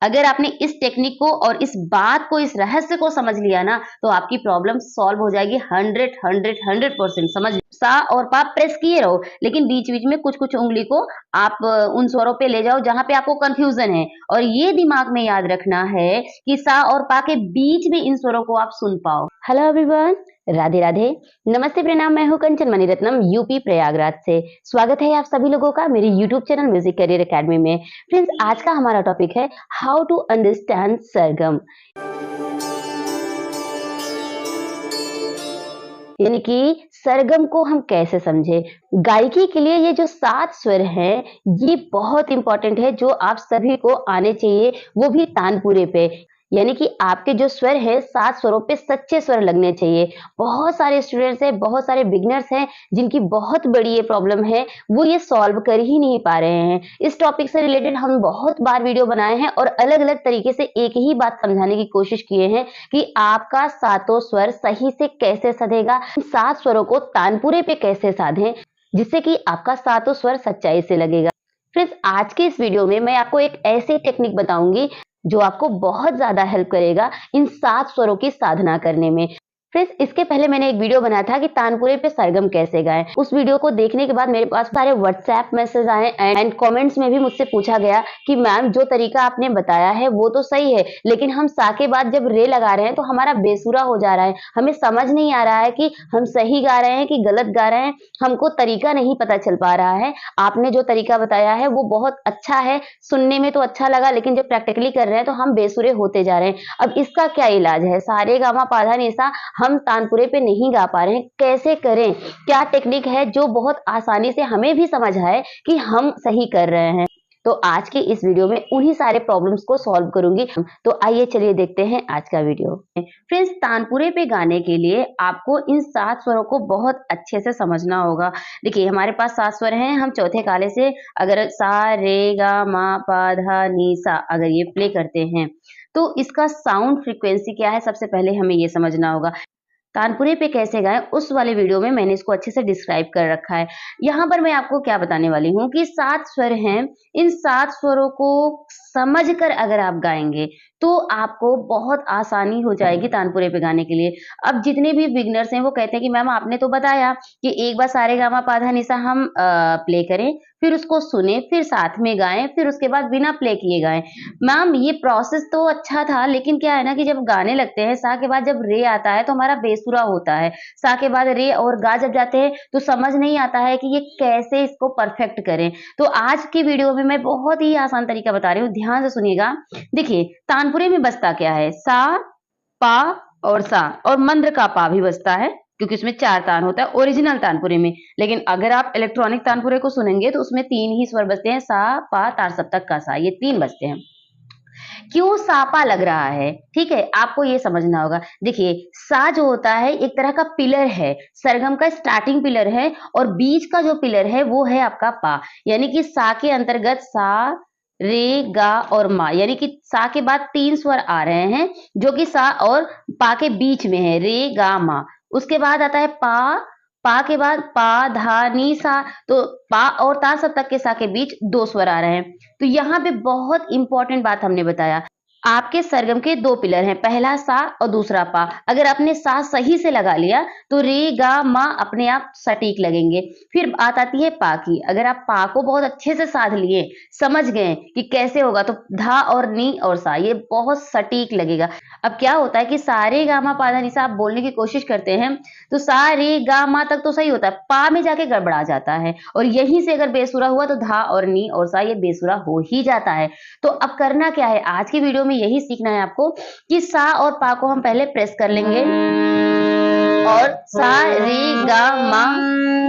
अगर आपने इस टेक्निक को और इस बात को, इस रहस्य को समझ लिया ना, तो आपकी प्रॉब्लम सॉल्व हो जाएगी 100% समझ। सा और पा प्रेस किए रहो, लेकिन बीच बीच में कुछ कुछ उंगली को आप उन स्वरों पे ले जाओ जहां पे आपको कंफ्यूजन है, और ये दिमाग में याद रखना है कि सा और पा के बीच में इन स्वरों को आप सुन पाओ। हेलो एवरीवन, राधे राधे, नमस्ते, प्रणाम। मैं हूँ कंचन मणिरत्नम, यूपी प्रयागराज से। स्वागत है आप सभी लोगों का मेरे YouTube channel music career academy में। फ्रेंड्स, आज का हमारा टॉपिक है हाउ टू अंडरस्टैंड सरगम, यानी कि सरगम को हम कैसे समझे। गायकी के लिए ये जो 7 स्वर हैं, ये बहुत इंपॉर्टेंट है, जो आप सभी को आने चाहिए, वो भी तानपुरे पे। यानी कि आपके जो स्वर है 7 स्वरों पे सच्चे स्वर लगने चाहिए। बहुत सारे स्टूडेंट्स हैं, बहुत सारे बिगिनर्स हैं जिनकी बहुत बड़ी ये प्रॉब्लम है, वो ये सॉल्व कर ही नहीं पा रहे हैं। इस टॉपिक से रिलेटेड हम बहुत बार वीडियो बनाए हैं और अलग अलग तरीके से एक ही बात समझाने की कोशिश किए हैं कि आपका सातों स्वर सही से कैसे सधेगा, 7 स्वरों को तानपुरे पे कैसे साधें, जिससे कि आपका सातों स्वर सच्चाई से लगेगा। फ्रेंड्स, आज के इस वीडियो में मैं आपको एक ऐसी टेक्निक बताऊंगी जो आपको बहुत ज्यादा हेल्प करेगा इन 7 स्वरों की साधना करने में। फ्रेंड्स, इसके पहले मैंने एक वीडियो बनाया था कि तानपुरे पे सरगम कैसे गाएं। उस वीडियो को देखने के बाद मेरे पास सारे व्हाट्सएप मैसेज आए एंड कमेंट्स में भी मुझसे पूछा गया कि मैम, जो तरीका आपने बताया है वो तो सही है, लेकिन हम सा के बाद जब रे लगा रहे हैं तो हमारा बेसुरा हो जा रहा है, हमें समझ नहीं आ रहा है कि हम सही गा रहे हैं कि गलत गा रहे हैं, हमको तरीका नहीं पता चल पा रहा है। आपने जो तरीका बताया है वो बहुत अच्छा है, सुनने में तो अच्छा लगा, लेकिन जब प्रैक्टिकली कर रहे हैं तो हम बेसुरे होते जा रहे हैं। अब इसका क्या इलाज है? सारे गामा पाधा निसा हम तानपुरे पे नहीं गा पा रहे हैं, कैसे करें? क्या टेक्निक है जो बहुत आसानी से हमें भी समझ आए कि हम सही कर रहे हैं? तो आज की इस वीडियो में उन्हीं सारे प्रॉब्लम्स को सॉल्व करूंगी। तो आइए चलिए देखते हैं आज का वीडियो। फ्रेंड्स, तानपुरे पे गाने के लिए आपको इन 7 स्वरों को बहुत अच्छे से समझना होगा। देखिए, हमारे पास 7 स्वर हैं। हम चौथे काले से अगर सा रे गा मा पा धा नी सा अगर ये प्ले करते हैं तो इसका साउंड फ्रीक्वेंसी क्या है, सबसे पहले हमें ये समझना होगा। तानपुरे पे कैसे गाएं, उस वाले वीडियो में मैंने इसको अच्छे से डिस्क्राइब कर रखा है। यहाँ पर मैं आपको क्या बताने वाली हूँ कि 7 स्वर हैं, इन 7 स्वरों को समझकर अगर आप गाएंगे तो आपको बहुत आसानी हो जाएगी तानपुरे पे गाने के लिए। अब जितने भी बिगिनर्स हैं वो कहते हैं कि मैम, आपने तो बताया कि एक बार सारे गामा पाधा निसा हम प्ले करें, फिर उसको सुने, फिर साथ में गाएं, फिर उसके बाद बिना प्ले किए गाएं। मैम, ये प्रोसेस तो अच्छा था, लेकिन क्या है ना कि जब गाने लगते हैं, सा के बाद जब रे आता है तो हमारा बेसुरा होता है, सा के बाद रे और गा जब जाते हैं तो समझ नहीं आता है कि ये कैसे इसको परफेक्ट करें। तो आज की वीडियो में मैं बहुत ही आसान तरीका बता रही हूँ, ध्यान से सुनिएगा। देखिए, तानपुरे में बजता क्या है? सा, पा और सा, और मंद्र का पा भी बजता है क्योंकि उसमें 4 तान होता है ओरिजिनल तानपुरे में। लेकिन अगर आप इलेक्ट्रॉनिक तानपुरे को सुनेंगे तो उसमें 3 ही स्वर बजते हैं, सा, पा, तार सप्तक का सा, ये 3 बजते हैं। क्यों सापा लग रहा है? ठीक है, आपको ये समझना होगा। देखिए, सा जो होता है एक तरह का पिलर है, सरगम का स्टार्टिंग पिलर है, और बीच का जो पिलर है वो है आपका पा। यानी कि सा के अंतर्गत सा, रे, गा और मा, यानी कि सा के बाद 3 स्वर आ रहे हैं जो कि सा और पा के बीच में है, रे, गा, मा। उसके बाद आता है पा, पा के बाद पा, धा, नी, सा। तो पा और ता सप्तक के सा के बीच 2 स्वर आ रहे हैं। तो यहाँ पे बहुत इंपॉर्टेंट बात हमने बताया, आपके सरगम के 2 पिलर हैं, पहला सा और दूसरा पा। अगर आपने सा सही से लगा लिया तो रे, गा, मा अपने आप सटीक लगेंगे। फिर बात आती है पा की। अगर आप पा को बहुत अच्छे से साध लिए, समझ गए कि कैसे होगा, तो धा और नी और सा ये बहुत सटीक लगेगा। अब क्या होता है कि सा रे गा मा पा धा नी सा आप बोलने की कोशिश करते हैं तो सा रे गा मा तक तो सही होता है, पा में जाके गड़बड़ा जाता है, और यहीं से अगर बेसुरा हुआ तो धा और नी और सा ये बेसुरा हो ही जाता है। तो अब करना क्या है, आज की वीडियो में यही सीखना है आपको कि सा और पा को हम पहले प्रेस कर लेंगे, और सा रे गा मा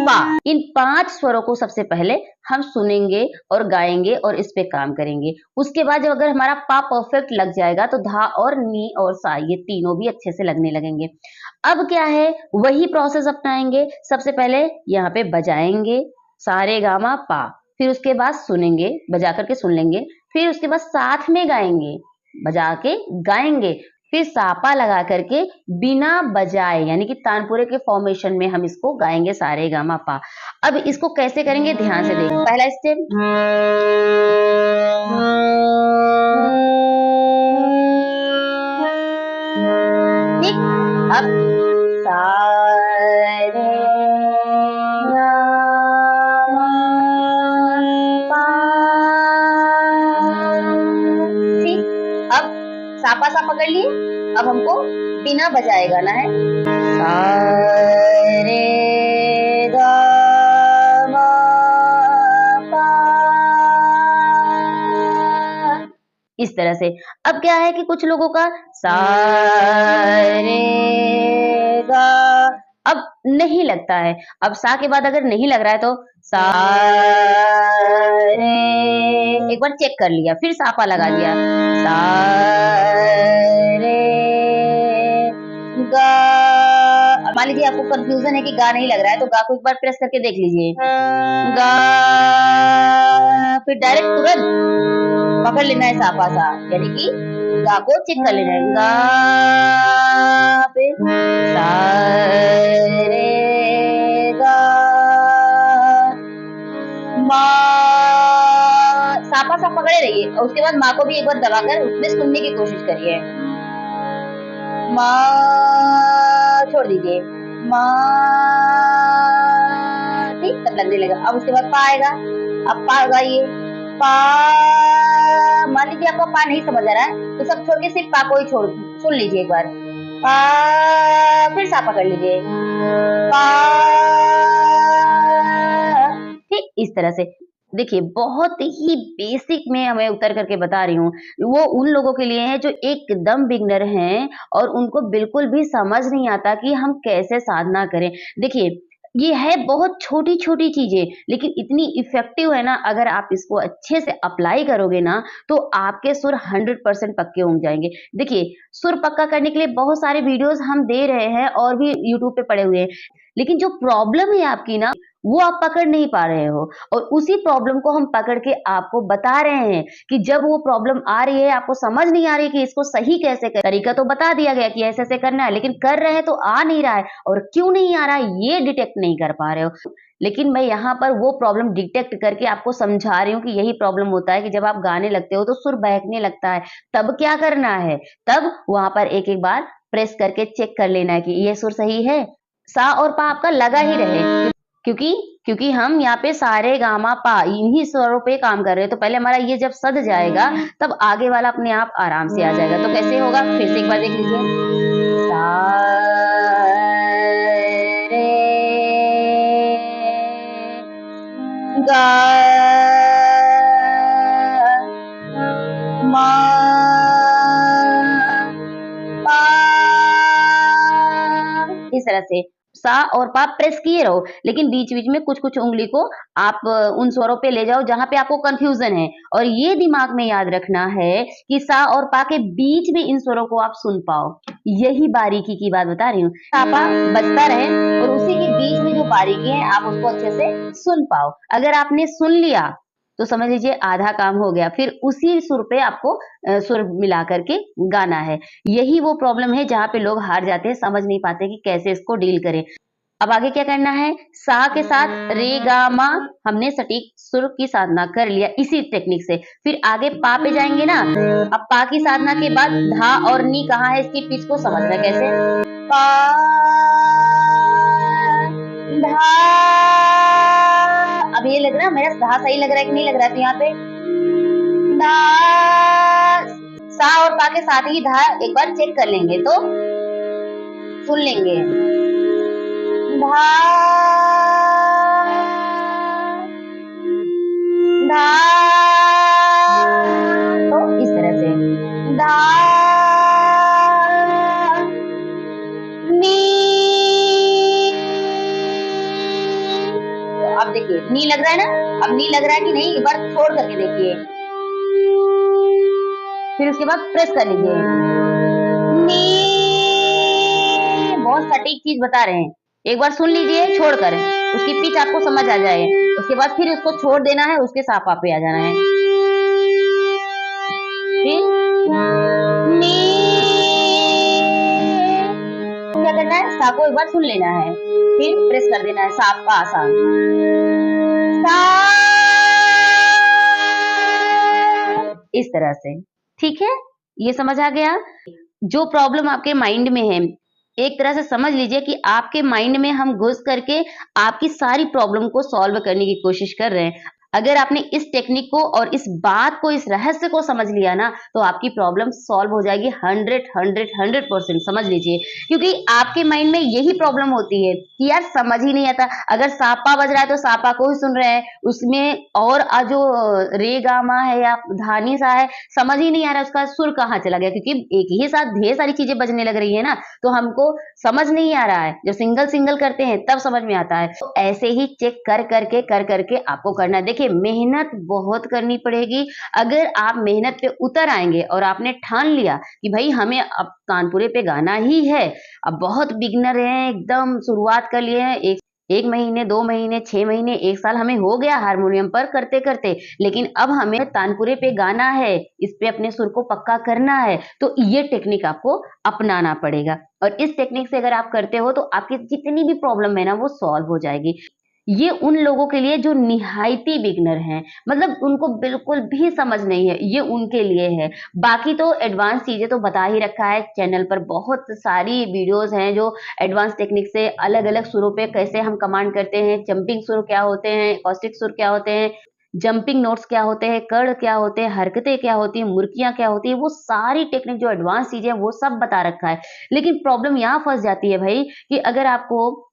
पा, इन 5 स्वरों को सबसे पहले हम सुनेंगे और गाएंगे और इस पे काम करेंगे। उसके बाद जब अगर हमारा पा परफेक्ट लग जाएगा तो धा और नी और सा ये तीनों भी अच्छे से लगने लगेंगे। अब क्या है, वही प्रोसेस अपनाएंगे। सबसे पहले यहाँ पे बजाएंगे सा रे गा मा पा, फिर उसके बाद सुनेंगे, बजा करके सुन लेंगे, फिर उसके बाद साथ में गाएंगे, बजा के गाएंगे, फिर सापा लगा करके बिना बजाए, यानी कि तानपुरे के फॉर्मेशन में हम इसको गाएंगे सारे गामा पा। अब इसको कैसे करेंगे, ध्यान से देखो। पहला स्टेप, अब सा रे गा मा पा। ठीक, अब सापा सा पकड़ लिए। अब हमको बिना बजाए गाना है। सा रे गा मा पा। इस तरह से। अब क्या है कि कुछ लोगों का सा रे गा अब नहीं लगता है। अब सा के बाद अगर नहीं लग रहा है तो सा रे, एक बार चेक कर लिया, फिर सापा लगा दिया। सा रे गा। मान लीजिए आपको कंफ्यूजन है कि गा नहीं लग रहा है तो गा को एक बार प्रेस करके देख लीजिए। गा, फिर डायरेक्ट तुरंत पकड़ लेना है सापा सा, यानी कि गा को चेक कर लेना है। गा पे सा रे गा मा। सापा सा पकड़े रहिए और उसके बाद माँ को भी एक बार दबाकर उसमें सुनने की कोशिश करिए। माँ छोड़ दीजिए। माँ, ठीक, तब लगने लगा। अब उसके बाद पा आएगा। अब पा गाइए। पा, मान लीजिए आपका पा नहीं समझ आ रहा है तो सब छोड़ के सिर्फ पा को ही छोड़ सुन लीजिए एक बार। पा, फिर सा पकड़ लीजिए। पा, ठीक, इस तरह से। देखिए बहुत ही बेसिक में हमें उतर करके बता रही हूँ। वो उन लोगों के लिए है जो एकदम बिगनर हैं और उनको बिल्कुल भी समझ नहीं आता कि हम कैसे साधना करें। देखिए ये है बहुत छोटी-छोटी चीजें, लेकिन इतनी इफेक्टिव है ना, अगर आप इसको अच्छे से अप्लाई करोगे ना तो आपके सुर 100% पक्के हो जाएंगे। देखिए सुर पक्का करने के लिए बहुत सारे वीडियोस हम दे रहे हैं और भी यूट्यूब पे पड़े हुए हैं, लेकिन जो प्रॉब्लम है आपकी ना वो आप पकड़ नहीं पा रहे हो, और उसी प्रॉब्लम को हम पकड़ के आपको बता रहे हैं कि जब वो प्रॉब्लम आ रही है, आपको समझ नहीं आ रही कि इसको सही कैसे करें। तरीका तो बता दिया गया कि ऐसे ऐसे करना है, लेकिन कर रहे हैं तो आ नहीं रहा है, और क्यों नहीं आ रहा है ये डिटेक्ट नहीं कर पा रहे हो। लेकिन मैं यहाँ पर वो प्रॉब्लम डिटेक्ट करके आपको समझा रही हूँ कि यही प्रॉब्लम होता है कि जब आप गाने लगते हो तो सुर बहकने लगता है। तब क्या करना है, तब वहां पर एक एक बार प्रेस करके चेक कर लेना है कि ये सुर सही है। सा और पा आपका लगा ही रहे, क्योंकि क्योंकि हम यहाँ पे सारे गामा पा इन्हीं स्वरों पे काम कर रहे हैं। तो पहले हमारा ये जब सद जाएगा तब आगे वाला अपने आप आराम से आ जाएगा। तो कैसे होगा, फिर से एक बार देख लीजिए। सा रे गा मा पा। इस तरह से सा और पा प्रेस किए रहो, लेकिन बीच बीच में कुछ कुछ उंगली को आप उन स्वरों पे ले जाओ जहां पे आपको कंफ्यूजन है, और ये दिमाग में याद रखना है कि सा और पा के बीच में इन स्वरों को आप सुन पाओ। यही बारीकी की बात बता रही हूँ। सा पा बजता रहे और उसी के बीच में जो बारीकी है आप उसको अच्छे से सुन पाओ। अगर आपने सुन लिया तो समझ लीजिए आधा काम हो गया। फिर उसी सुर पे आपको सुर मिला करके गाना है। यही वो प्रॉब्लम है जहाँ पे लोग हार जाते हैं, समझ नहीं पाते कि कैसे इसको डील करें। अब आगे क्या करना है, सा के साथ रे गा मा हमने सटीक सुर की साधना कर लिया इसी टेक्निक से। फिर आगे पा पे जाएंगे ना। अब पा की साधना के बाद धा और नी कहाँ है, इसकी पिच को समझना कैसे। पा धा। अब ये लग रहा है मेरा धा सही लग रहा है कि नहीं लग रहा है, तो यहाँ पे धा, सा और पा के साथ ही धा एक बार चेक कर लेंगे तो सुन लेंगे। धा धा, तो इस तरह से धा नी। तो अब देखिए नी लग रहा है ना, अब नी लग रहा है कि नहीं, एक बार छोड़ करके देखिए, फिर उसके बाद प्रेस कर लीजिए। नी, बहुत सटीक चीज बता रहे हैं, एक बार सुन लीजिए छोड़कर, उसकी पिच आपको समझ आ जाए। उसके बाद फिर उसको छोड़ देना है, उसके सापा पे आ जाना है। फिर नी, क्या करना है, सा को एक बार सुन लेना है, फिर प्रेस कर देना है सापा सा। इस तरह से, ठीक है, ये समझ आ गया। जो प्रॉब्लम आपके माइंड में है एक तरह से समझ लीजिए कि आपके माइंड में हम घुस करके आपकी सारी प्रॉब्लम को सॉल्व करने की कोशिश कर रहे हैं। अगर आपने इस टेक्निक को और इस बात को, इस रहस्य को समझ लिया ना, तो आपकी प्रॉब्लम सॉल्व हो जाएगी 100% समझ लीजिए। क्योंकि आपके माइंड में यही प्रॉब्लम होती है कि यार समझ ही नहीं आता। अगर सापा बज रहा है तो सापा को ही सुन रहे हैं, उसमें और जो रे गा मा है या धानी सा है, समझ ही नहीं आ रहा उसका सुर कहाँ चला गया, क्योंकि एक ही साथ ढेर सारी चीजें बजने लग रही है ना, तो हमको समझ नहीं आ रहा है। जब सिंगल सिंगल करते हैं तब समझ में आता है। तो ऐसे ही चेक कर करके आपको करना है। देखिए, मेहनत बहुत करनी पड़ेगी। अगर आप मेहनत पे उतर आएंगे और आपने ठान लिया कि भाई हमें अब तानपुरे पे गाना ही है, अब बहुत बिगनर हैं, एकदम शुरुआत कर लिए हैं, एक 1 महीने, 2 महीने, 6 महीने, 1 साल हमें हो गया हारमोनियम पर करते-करते, लेकिन अब हमें तानपुरे पे गाना है, इस पे अपने सुर को पक्का करना है, तो ये टेक्निक आपको अपनाना पड़ेगा। और इस टेक्निक से अगर आप करते हो, तो आपकी जितनी भी प्रॉब्लम है ना, वो सॉल्व हो जाएगी। ये उन लोगों के लिए जो निहायती बिगिनर हैं, मतलब उनको बिल्कुल भी समझ नहीं है, ये उनके लिए है। बाकी तो एडवांस चीज़ें तो बता ही रखा है चैनल पर, बहुत सारी वीडियोज़ हैं जो एडवांस टेक्निक से अलग-अलग सुरों पे कैसे हम कमांड करते हैं, जंपिंग सुर क्या होते हैं, एकॉस्टिक सुर क्या होते हैं, जंपिंग नोट्स क्या होते हैं, कर्ण क्या होते हैं, हरकतें क्या होती हैं, मुर्कियाँ क्या होती हैं, वो सारी टेक्निक जो एडवांस चीज़ें हैं, वो सब बता रखा है। लेकिन प्रॉब्लम यहाँ फँस जाती है भई कि अगर आपको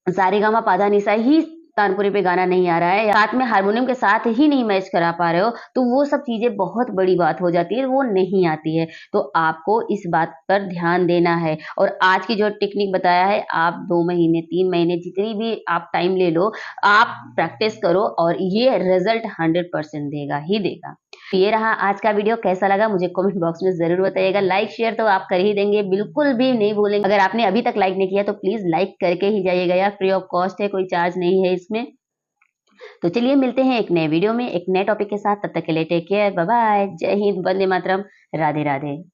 सारेगामा पाधा निसा ही तानपुरे पे गाना नहीं आ रहा है, या साथ में हारमोनियम के साथ ही नहीं मैच करा पा रहे हो, तो वो सब चीज़ें बहुत बड़ी बात हो जाती है, वो नहीं आती है। तो आपको इस बात पर ध्यान देना है, और आज की जो टेक्निक बताया है, आप 2 महीने, 3 महीने जितनी भी आप टाइम ले लो, आप प्रैक्टिस करो और ये रिज़ल्ट 100% देगा ही देगा। ये रहा आज का वीडियो, कैसा लगा मुझे कमेंट बॉक्स में ज़रूर बताइएगा। लाइक शेयर तो आप कर ही देंगे, बिल्कुल भी नहीं भूलेंगे। अगर आपने अभी तक लाइक नहीं किया तो प्लीज़ लाइक करके ही जाइएगा यार, फ्री ऑफ कॉस्ट है, कोई चार्ज नहीं है इसमें। तो चलिए मिलते हैं एक नए वीडियो में, एक नए टॉपिक के साथ, तब तक के लिए टेक केयर, बाय बाय, जय हिंद, वंदे मातरम, राधे राधे।